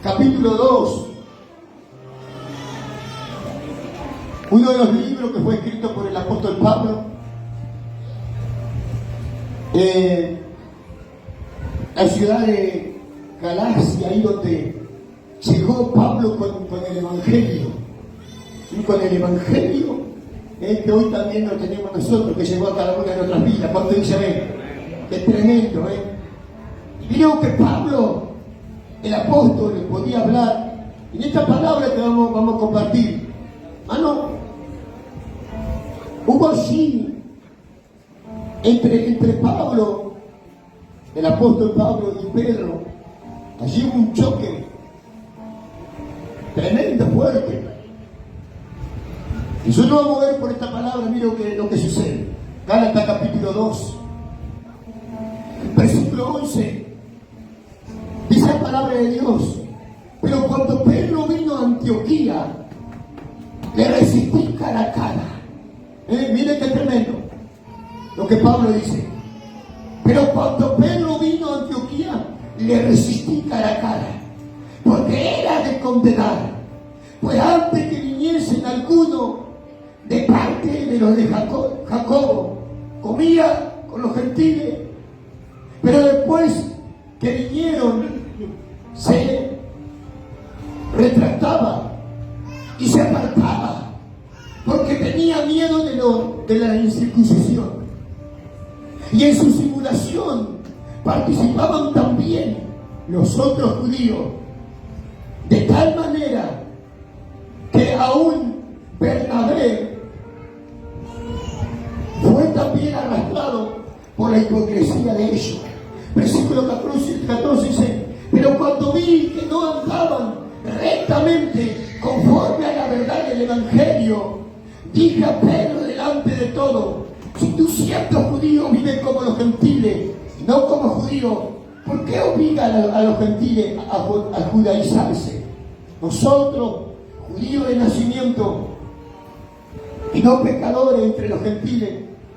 capítulo 2. Uno de los libros que fue escrito por el apóstol Pablo. La ciudad de Galacia, ahí donde llegó Pablo con el Evangelio. Y con el Evangelio, que hoy también lo tenemos nosotros, que llegó a cada una de nuestras vidas. Cuando dice, es tremendo, Y creo que Pablo, el apóstol, podía hablar en esta palabra que vamos a compartir. Hubo allí entre Pablo, el apóstol Pablo y Pedro, allí hubo un choque tremendo, fuerte. Y yo no vamos a ver por esta palabra, mira lo que sucede. Gálatas capítulo 2, versículo 11. Dice la palabra de Dios: pero cuando Pedro vino a Antioquía, le resistí cara a cara. Mire qué tremendo lo que Pablo dice. Pero cuando Pedro vino a Antioquía, le resistí cara a cara, porque era de condenar. Pues antes que viniesen algunos de parte de los de Jacobo, comía con los gentiles, pero después que vinieron, se retractaba y se apartaba, porque tenía miedo de la incircuncisión. Y en su simulación participaban también los otros judíos, de tal manera que aún Bernabé fue también arrastrado por la hipocresía de ellos. Versículo 14 dice: pero cuando vi que no andaban rectamente conforme a la verdad del Evangelio, dije a Pedro delante de todo: si tú siendo judío vives como los gentiles, no como judíos, ¿por qué obliga a los gentiles a judaizarse? Nosotros, judíos de nacimiento y no pecadores entre los gentiles,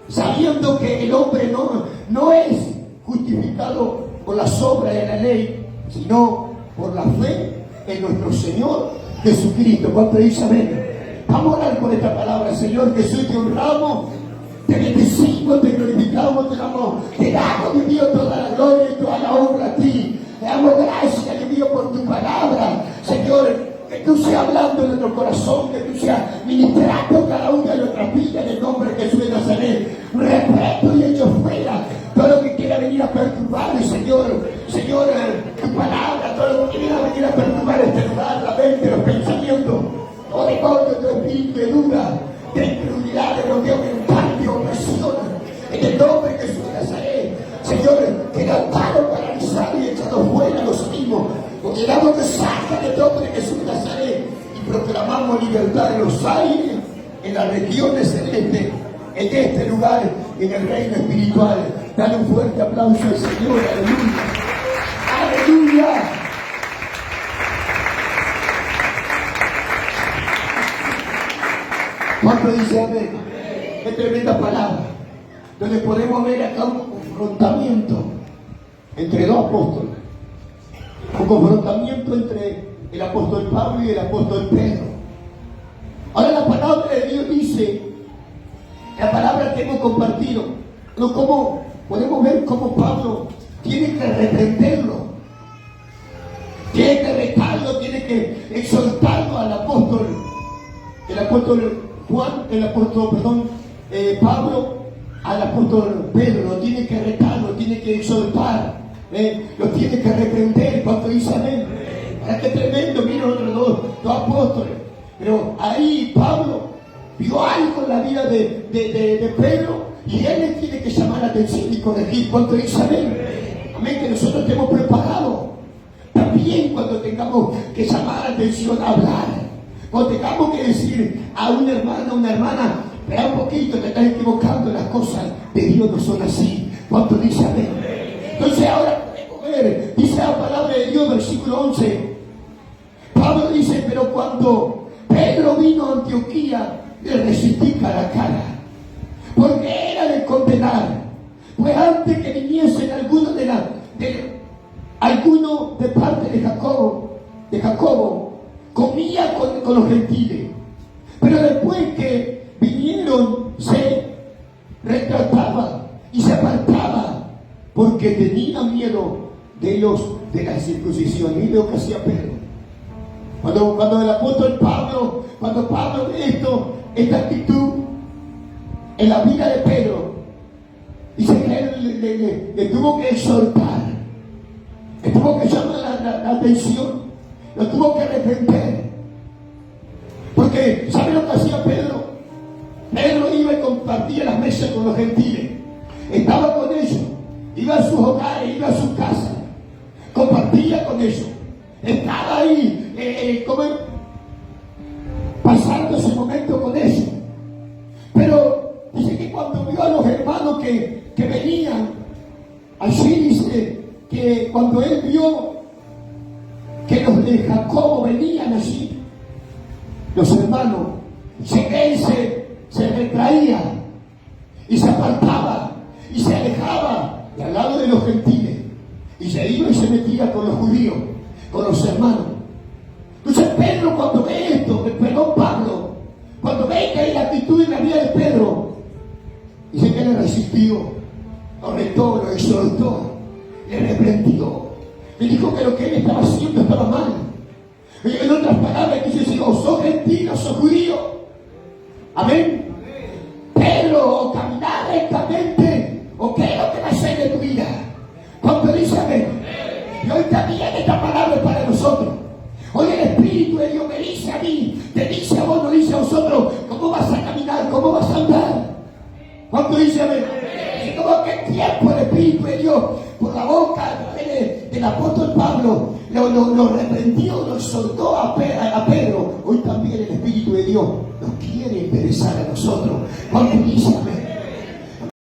sabiendo que el hombre no es justificado por las obras de la ley, sino por la fe en nuestro Señor Jesucristo. ¿Cuánto dice amén? Vamos a orar por esta palabra. Señor Jesús, te honramos, te bendecimos, te glorificamos, te damos, Dios mío, toda la gloria y toda la honra a ti. Te damos gracias, Dios mío, por tu palabra. Señor, que tú seas hablando en nuestro corazón, que tú seas ministrando cada una de nuestras vidas en el nombre de Jesús de Nazaret. Respeto y hecho fuera todo lo que quiera venir a perturbar, Señor, tu palabra, todo lo que quiera venir a perturbar este lugar, la mente, los pensamientos, todo demonio, tu espíritu de duda, de incredulidad, de bloqueo mental, de opresión, en el nombre de Jesús de Nazaret. Señor, que atado, paralizado y echado fuera los mismos, porque damos que salgan del nombre de Jesús de Nazaret y proclamamos libertad en los aires, en las regiones celestes, en este lugar, en el reino espiritual. Dale un fuerte aplauso al Señor. Aleluya. Aleluya. ¿Cuánto dice amén? Qué tremenda palabra, donde podemos ver acá un confrontamiento entre dos apóstoles, un confrontamiento entre el apóstol Pablo y el apóstol Pedro. Ahora la palabra de Dios dice, la palabra que hemos compartido, podemos ver cómo Pablo tiene que reprenderlo, tiene que retarlo, tiene que exhortarlo al apóstol, Pablo al apóstol Pedro, lo tiene que retar, lo tiene que exhortar, lo tiene que reprender. ¿Cuánto dice amén? ¿Para qué tremendo? Mira los dos apóstoles. Pero ahí Pablo vio algo en la vida de Pedro y él le tiene que llamar la atención y corregir. ¿Cuánto dice amén? Amén, que nosotros estemos preparados también cuando tengamos que llamar la atención a hablar. Cuando tengamos que decir a un hermano, una hermana: espera un poquito, te estás equivocando, las cosas de Dios no son así. ¿Cuánto dice amén? Entonces ahora podemos ver, dice la palabra de Dios, versículo 11. Pablo dice: pero cuando Pedro vino a Antioquía, le resistí cara a cara, porque era de condenar. Pues antes que viniesen algunos de parte de Jacobo, de de Jacobo, comía con los gentiles. Pero después que vinieron, se retrataba y se apartaba porque tenía miedo de la circuncisión. Y lo que hacía Pedro. Cuando el apóstol Pablo, cuando Pablo ve esta actitud en la vida de Pedro, dice que él le tuvo que exhortar, le tuvo que llamar la atención, lo tuvo que reprender. Porque, ¿sabe lo que hacía Pedro? Pedro iba y compartía las mesas con los gentiles, estaba con ellos, iba a sus hogares, iba a su casa, compartía con ellos, estaba ahí pasando ese momento con ellos. Pero dice que cuando vio a los hermanos que venían, allí dice que cuando él vio que los de Jacobo venían allí, los hermanos, él se retraía y se apartaba y se alejaba de al lado de los gentiles y se iba y se metía con los judíos, con los hermanos. Entonces Pedro, cuando ve esto, Pablo, cuando ve que hay la actitud en la vida de Pedro, dice que le resistió, lo retó, lo exhortó, le reprendió, le dijo que lo que él estaba haciendo estaba mal. En otras palabras, dice: si o sos gentil o sos judío. Amén. Pedro, o caminar rectamente, o qué es lo que va a hacer de tu vida. Cuando dice amén. Y hoy también esta palabra es para nosotros. Hoy el Espíritu de Dios me dice a mí, te dice a vos, no dice a vosotros, cómo vas a caminar, cómo vas a andar. Cuando dice amén. Y como que tiempo el Espíritu de Dios, por la boca del apóstol Pablo, lo reprendió, lo exhortó a Pedro. Hoy también el Espíritu de Dios nos quiere interesar a nosotros. Cuando dice amén.